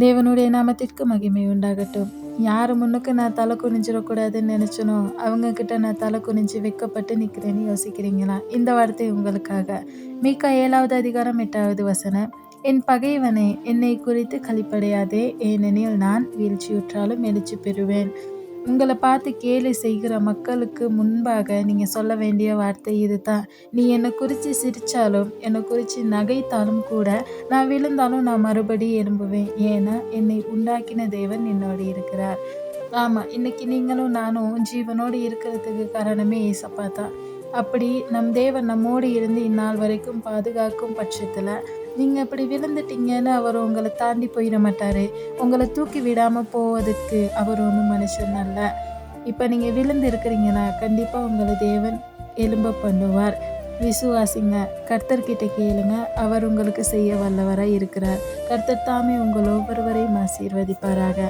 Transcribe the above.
தேவனுடைய நாமத்திற்கு மகிமை உண்டாகட்டும். யார் முன்னுக்கு நான் தலை குனிஞ்சிடக்கூடாதுன்னு நினச்சனோ அவங்கக்கிட்ட நான் தலை குனிஞ்சு வெட்கப்பட்டு நிற்கிறேன்னு யோசிக்கிறீங்களா? இந்த வார்த்தை உங்களுக்காக. மீகா 7வது அதிகாரம் 8வது வசனம். என் பகைவனே, என்னை குறித்து களிப்படையாதே, ஏனெனில் நான் வீழ்ச்சியுற்றாலும் எழுச்சி பெறுவேன். உங்களை பார்த்து கேலி செய்கிற மக்களுக்கு முன்பாக நீங்கள் சொல்ல வேண்டிய வார்த்தை இதுதான். நீ என்னை குறித்து சிரித்தாலும் என்னை குறித்து நகைத்தாலும் கூட நான் விழுந்தாலும் நான் மறுபடியும் எழும்புவேன். ஏன்னா என்னை உண்டாக்கின தேவன் என்னோடு இருக்கிறார். ஆமாம், இன்னைக்கு நீங்களும் நானும் ஜீவனோடு இருக்கிறதுக்கு காரணமே ஏசப்பா தான். அப்படி நம் தேவன் நம்மோடு இருந்து இந்நாள் வரைக்கும் பாதுகாக்கும் பட்சத்தில் நீங்கள் இப்படி விழுந்துட்டீங்கன்னு அவர் உங்களை தாண்டி போயிட மாட்டார். உங்களை தூக்கி விடாமல் போவதற்கு அவர் ஒன்றும் மனுஷன் அல்ல. இப்போ நீங்கள் விழுந்து இருக்கிறீங்கன்னா கண்டிப்பாக உங்களை தேவன் எழும்ப பண்ணுவார். விசுவாசிங்க, கர்த்தர்கிட்ட கேளுங்க, அவர் உங்களுக்கு செய்ய வல்லவராய் இருக்கிறார். கர்த்தர் தாமே உங்கள் ஒவ்வொருவரையும் ஆசீர்வதிப்பாராக.